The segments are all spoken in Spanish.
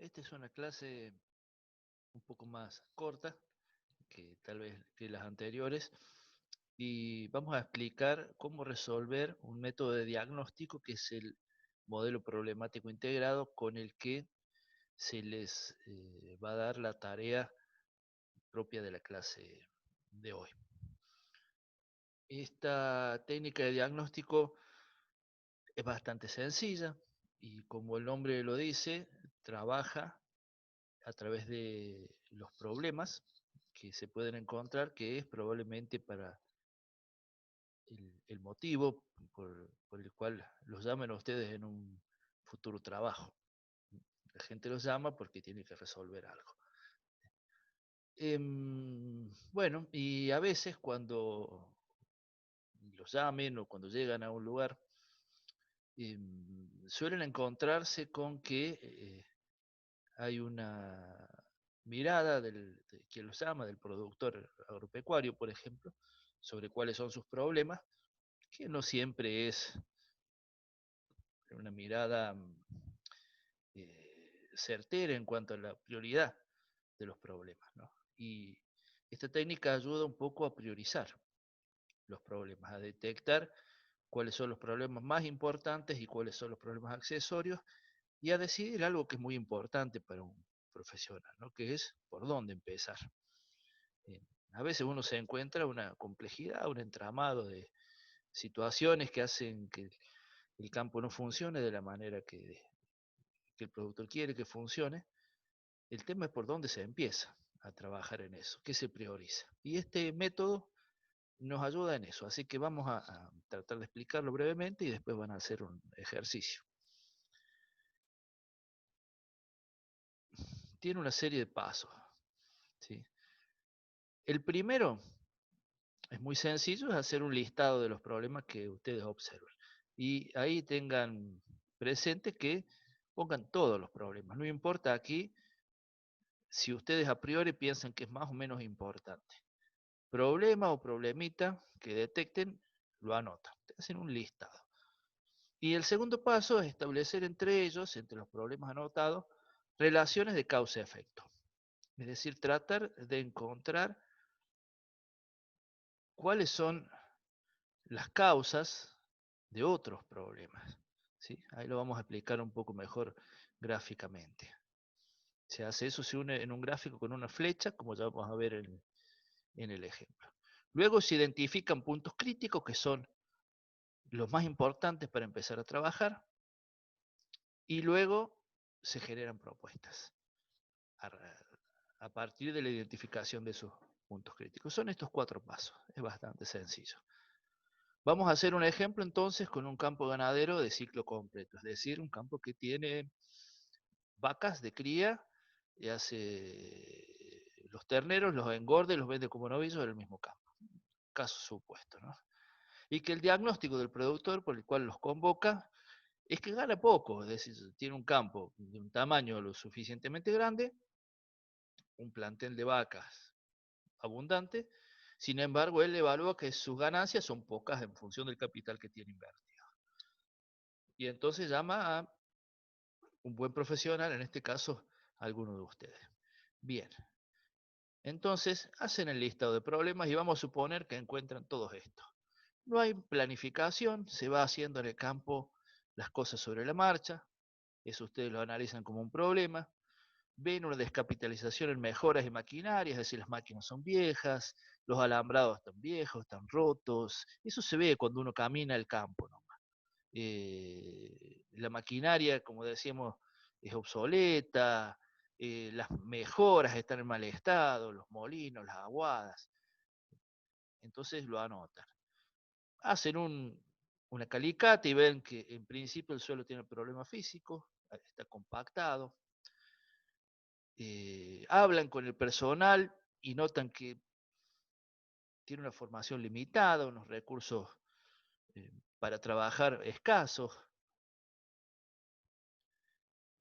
Esta es una clase un poco más corta que tal vez que las anteriores y vamos a explicar cómo resolver un método de diagnóstico que es el modelo problemático integrado con el que se les va a dar la tarea propia de la clase de hoy. Esta técnica de diagnóstico es bastante sencilla y como el nombre lo dice, trabaja a través de los problemas que se pueden encontrar, que es probablemente para el motivo por el cual los llaman a ustedes en un futuro trabajo. La gente los llama porque tiene que resolver algo. Bueno, y a veces cuando los llamen o cuando llegan a un lugar, suelen encontrarse con que hay una mirada de quien los llama, del productor agropecuario, por ejemplo, sobre cuáles son sus problemas, que no siempre es una mirada certera en cuanto a la prioridad de los problemas, ¿no? Y esta técnica ayuda un poco a priorizar los problemas, a detectar cuáles son los problemas más importantes y cuáles son los problemas accesorios y a decidir algo que es muy importante para un profesional, ¿no? Que es por dónde empezar. Eh, a veces uno se encuentra una complejidad, un entramado de situaciones que hacen que el campo no funcione de la manera que el productor quiere que funcione. El tema es por dónde se empieza a trabajar en eso, qué se prioriza. Y este método nos ayuda en eso, así que vamos a tratar de explicarlo brevemente y después van a hacer un ejercicio. Tiene una serie de pasos, ¿sí? El primero es muy sencillo, es hacer un listado de los problemas que ustedes observan. Y ahí tengan presente que pongan todos los problemas. No importa aquí si ustedes a priori piensan que es más o menos importante. Problema o problemita que detecten, lo anotan. Hacen un listado. Y el segundo paso es establecer entre ellos, entre los problemas anotados, relaciones de causa-efecto. Es decir, tratar de encontrar cuáles son las causas de otros problemas. ¿Sí? Ahí lo vamos a explicar un poco mejor gráficamente. Se hace eso, se une en un gráfico con una flecha, como ya vamos a ver en el ejemplo. Luego se identifican puntos críticos que son los más importantes para empezar a trabajar y luego se generan propuestas a, a partir de la identificación de esos puntos críticos. Son estos 4 pasos, es bastante sencillo. Vamos a hacer un ejemplo entonces con un campo ganadero de ciclo completo, es decir, un campo que tiene vacas de cría y hace los terneros, los engorde y los vende como novillos en el mismo campo. Caso supuesto, ¿no? Y que el diagnóstico del productor por el cual los convoca es que gana poco, es decir, tiene un campo de un tamaño lo suficientemente grande, un plantel de vacas abundante, sin embargo, él evalúa que sus ganancias son pocas en función del capital que tiene invertido. Y entonces llama a un buen profesional, en este caso, a alguno de ustedes. Bien, entonces hacen el listado de problemas y vamos a suponer que encuentran todos estos. No hay planificación, se va haciendo en el campo las cosas sobre la marcha, eso ustedes lo analizan como un problema, ven una descapitalización en mejoras de maquinaria, es decir, las máquinas son viejas, los alambrados están viejos, están rotos, eso se ve cuando uno camina el campo nomás. La maquinaria, como decíamos, es obsoleta, las mejoras están en mal estado, los molinos, las aguadas, entonces lo anotan. Hacen una calicata y ven que en principio el suelo tiene problemas físicos, está compactado, hablan con el personal y notan que tiene una formación limitada, unos recursos eh, para trabajar escasos,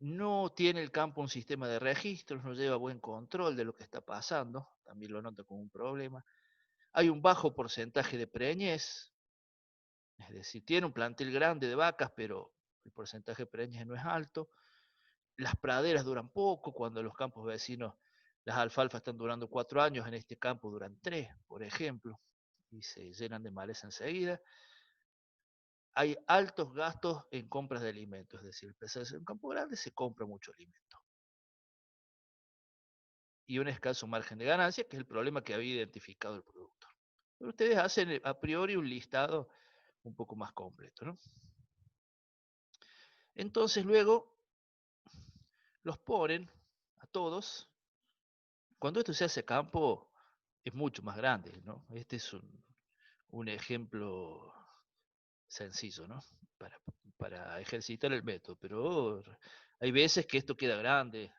no tiene el campo un sistema de registros, no lleva buen control de lo que está pasando, también lo nota como un problema. Hay un bajo porcentaje de preñez, es decir, tiene un plantel grande de vacas, pero el porcentaje de preñez no es alto. Las praderas duran poco, cuando los campos vecinos, las alfalfas están durando 4 años, en este campo duran 3, por ejemplo, y se llenan de maleza enseguida. Hay altos gastos en compras de alimentos, es decir, pese a ser un campo grande, se compra mucho alimento. Y un escaso margen de ganancia, que es el problema que había identificado el productor. Pero ustedes hacen a priori un listado un poco más completo, ¿no? Entonces luego los ponen a todos. Cuando esto se hace a campo, es mucho más grande, ¿no? Este es un ejemplo sencillo, ¿no? Para, para ejercitar el método, pero hay veces que esto queda grande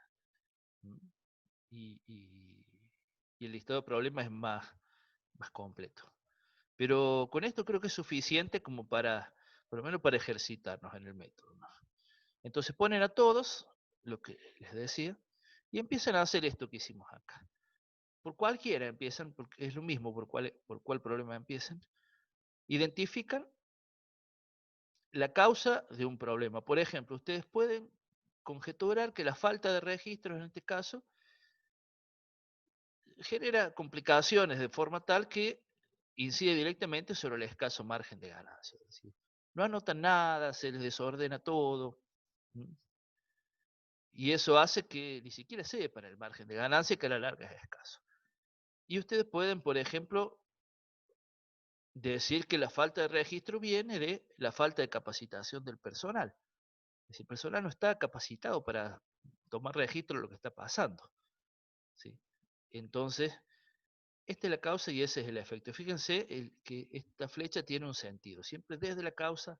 y, y- y el listado de problemas es más completo. Pero con esto creo que es suficiente como para, por lo menos para ejercitarnos en el método, ¿no? Entonces ponen a todos, lo que les decía, y empiezan a hacer esto que hicimos acá. Por cualquiera empiezan, porque es lo mismo por cuál problema empiezan. Identifican la causa de un problema. Por ejemplo, ustedes pueden conjeturar que la falta de registros en este caso genera complicaciones de forma tal que incide directamente sobre el escaso margen de ganancia. Es decir, no anotan nada, se les desordena todo, y eso hace que ni siquiera sepan el margen de ganancia, que a la larga es escaso. Y ustedes pueden, por ejemplo, decir que la falta de registro viene de la falta de capacitación del personal. Es decir, el personal no está capacitado para tomar registro de lo que está pasando, ¿sí? Entonces, esta es la causa y ese es el efecto. Fíjense que esta flecha tiene un sentido, siempre desde la causa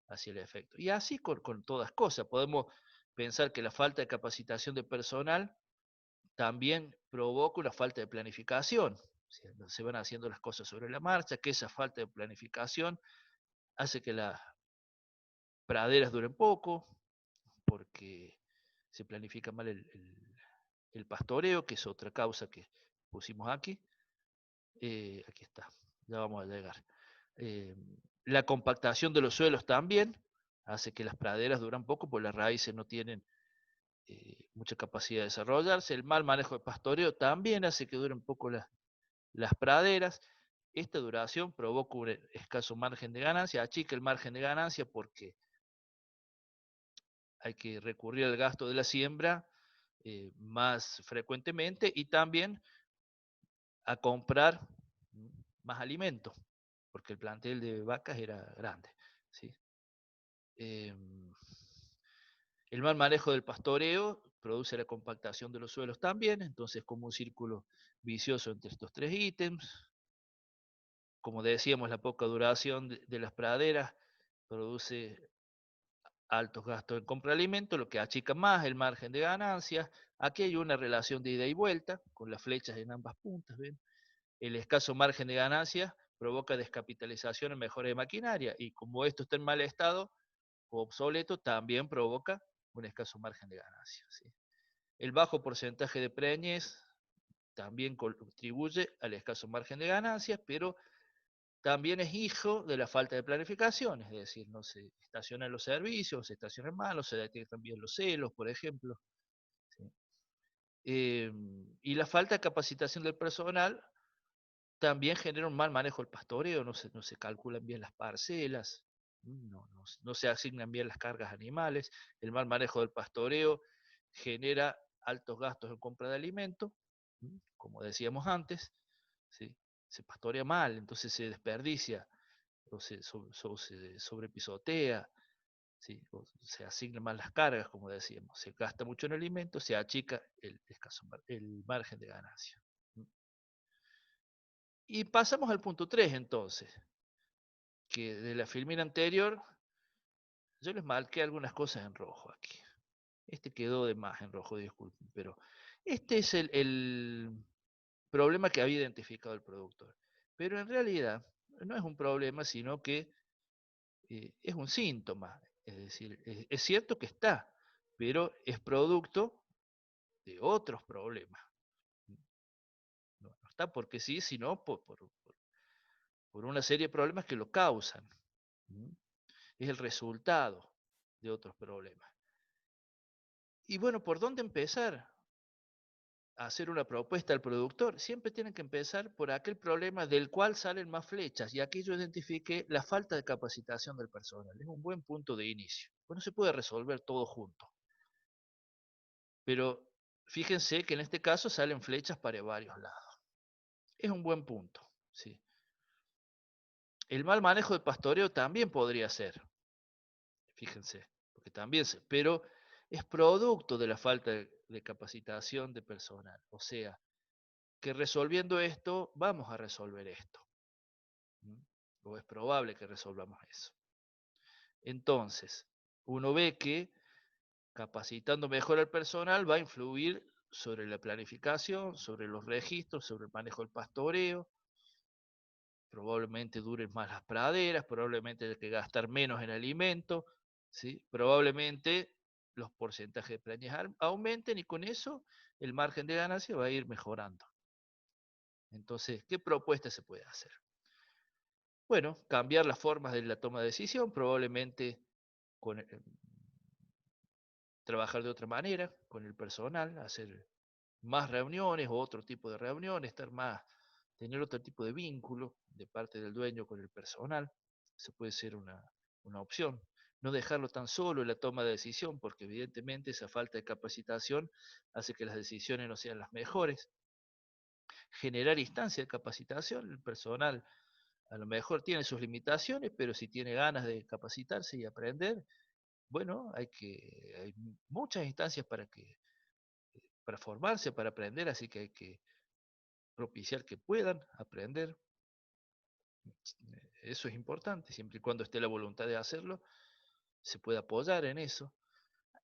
hacia el efecto. Y así con todas cosas. Podemos pensar que la falta de capacitación de personal también provoca una falta de planificación. Se van haciendo las cosas sobre la marcha, que esa falta de planificación hace que las praderas duren poco, porque se planifica mal el pastoreo, que es otra causa que pusimos aquí. Aquí está, ya vamos a llegar. Eh, la compactación de los suelos también hace que las praderas duran poco, porque las raíces no tienen mucha capacidad de desarrollarse. El mal manejo de pastoreo también hace que duren poco las praderas. Esta duración provoca un escaso margen de ganancia, achica el margen de ganancia porque hay que recurrir al gasto de la siembra más frecuentemente y también a comprar más alimento, porque el plantel de vacas era grande, ¿sí? Eh, el mal manejo del pastoreo produce la compactación de los suelos también, entonces como un círculo vicioso entre estos tres ítems. Como decíamos, la poca duración de las praderas produce altos gastos en compra de alimentos, lo que achica más el margen de ganancias. Aquí hay una relación de ida y vuelta, con las flechas en ambas puntas, ¿ven? El escaso margen de ganancias provoca descapitalización en mejora de maquinaria, y como esto está en mal estado o obsoleto, también provoca un escaso margen de ganancias, ¿sí? El bajo porcentaje de preñez también contribuye al escaso margen de ganancias, pero también es hijo de la falta de planificación, es decir, no se estacionan los servicios, se estacionan mal, no se detectan bien los celos, por ejemplo, ¿sí? Y la falta de capacitación del personal también genera un mal manejo del pastoreo, no se calculan bien las parcelas, no se asignan bien las cargas animales, el mal manejo del pastoreo genera altos gastos en compra de alimento, como decíamos antes, ¿sí? Se pastorea mal, entonces se desperdicia o se sobrepisotea, ¿sí? O se asignan mal las cargas, como decíamos, se gasta mucho en alimentos, se achica el margen de ganancia. Y pasamos al punto 3 entonces, que de la filmina anterior yo les marqué algunas cosas en rojo aquí. Este quedó de más en rojo, disculpen, pero este es el problema que había identificado el productor. Pero en realidad no es un problema, sino que es un síntoma. Es decir, es cierto que está, pero es producto de otros problemas. No está porque sí, sino por una serie de problemas que lo causan. Es el resultado de otros problemas. Y bueno, ¿por dónde empezar a hacer una propuesta al productor? Siempre tienen que empezar por aquel problema del cual salen más flechas, y aquí yo identifiqué la falta de capacitación del personal. Es un buen punto de inicio. Bueno, se puede resolver todo junto, pero fíjense que en este caso salen flechas para varios lados. Es un buen punto, sí. El mal manejo de pastoreo también podría ser, fíjense, porque también pero es producto de la falta de capacitación de personal. O sea, que resolviendo esto, vamos a resolver esto. ¿Mm? O es probable que resolvamos eso. Entonces, uno ve que capacitando mejor al personal va a influir sobre la planificación, sobre los registros, sobre el manejo del pastoreo. Probablemente duren más las praderas, probablemente hay que gastar menos en alimento, ¿sí? Probablemente los porcentajes de preñez aumenten, y con eso el margen de ganancia va a ir mejorando. Entonces, ¿qué propuesta se puede hacer? Bueno, cambiar las formas de la toma de decisión, probablemente con, trabajar de otra manera con el personal, hacer más reuniones o otro tipo de reuniones, tener otro tipo de vínculo de parte del dueño con el personal. Eso puede ser una opción. No dejarlo tan solo en la toma de decisión, porque evidentemente esa falta de capacitación hace que las decisiones no sean las mejores. Generar instancias de capacitación, el personal a lo mejor tiene sus limitaciones, pero si tiene ganas de capacitarse y aprender, bueno, hay muchas instancias para formarse, para aprender, así que hay que propiciar que puedan aprender. Eso es importante, siempre y cuando esté la voluntad de hacerlo, se puede apoyar en eso.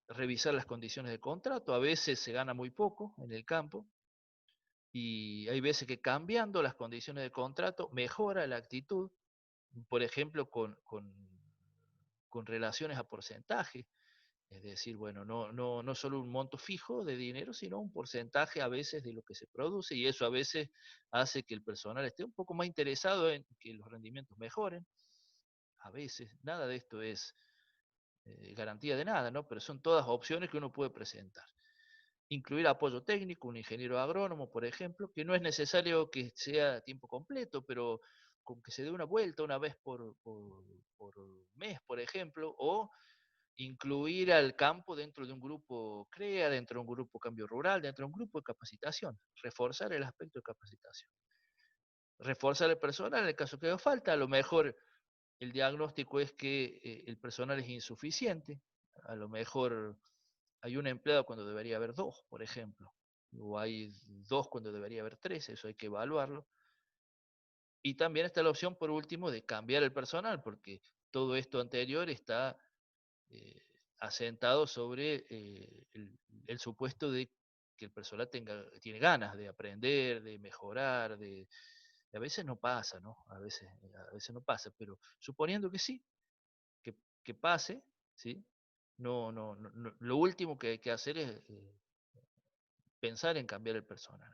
Revisar las condiciones de contrato, a veces se gana muy poco en el campo, y hay veces que cambiando las condiciones de contrato mejora la actitud, por ejemplo, con relaciones a porcentaje. Es decir, bueno, no solo un monto fijo de dinero, sino un porcentaje a veces de lo que se produce, y eso a veces hace que el personal esté un poco más interesado en que los rendimientos mejoren. A veces, nada de esto es garantía de nada, ¿no? Pero son todas opciones que uno puede presentar. Incluir apoyo técnico, un ingeniero agrónomo, por ejemplo, que no es necesario que sea a tiempo completo, pero con que se dé una vuelta una vez por mes, por ejemplo, o incluir al campo dentro de un grupo CREA, dentro de un grupo Cambio Rural, dentro de un grupo de capacitación, reforzar el aspecto de capacitación. Reforzar el personal en el caso que haga falta, a lo mejor el diagnóstico es que el personal es insuficiente, a lo mejor hay un empleado cuando debería haber dos, por ejemplo, o hay dos cuando debería haber tres, eso hay que evaluarlo. Y también está la opción, por último, de cambiar el personal, porque todo esto anterior está eh, asentado sobre el supuesto de que el personal tiene ganas de aprender, de mejorar, a veces no pasa, ¿no? A veces no pasa, pero suponiendo que sí, que, que pase, ¿sí? Lo último que hay que hacer es pensar en cambiar el personal.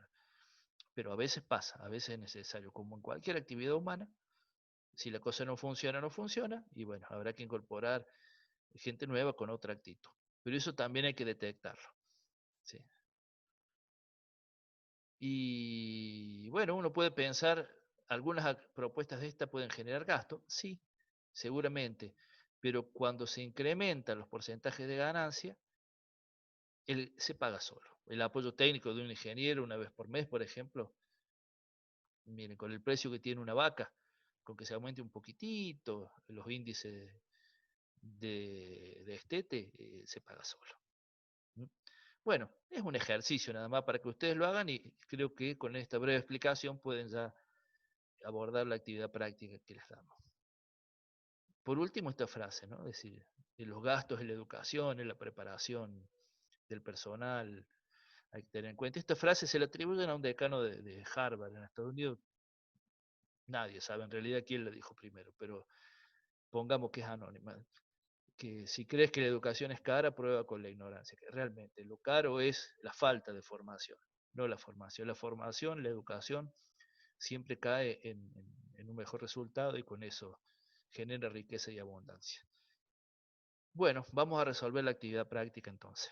Pero a veces pasa, a veces es necesario, como en cualquier actividad humana. Si la cosa no funciona, no funciona, y bueno, habrá que incorporar gente nueva con otra actitud. Pero eso también hay que detectarlo. ¿Sí? Y bueno, uno puede pensar, algunas propuestas de esta pueden generar gasto, sí, seguramente, pero cuando se incrementan los porcentajes de ganancia, se paga solo. El apoyo técnico de un ingeniero una vez por mes, por ejemplo, miren, con el precio que tiene una vaca, con que se aumente un poquitito los índices de estete, se paga solo. ¿Mm? Bueno, es un ejercicio nada más para que ustedes lo hagan, y creo que con esta breve explicación pueden ya abordar la actividad práctica que les damos. Por último, esta frase, ¿no? Es decir, en los gastos en la educación, en la preparación del personal, hay que tener en cuenta. Esta frase se le atribuyen a un decano de Harvard en Estados Unidos. Nadie sabe en realidad quién la dijo primero, pero pongamos que es anónima. Que si crees que la educación es cara, prueba con la ignorancia. Que realmente lo caro es la falta de formación, no la formación. La formación, la educación, siempre cae en un mejor resultado, y con eso genera riqueza y abundancia. Bueno, vamos a resolver la actividad práctica entonces.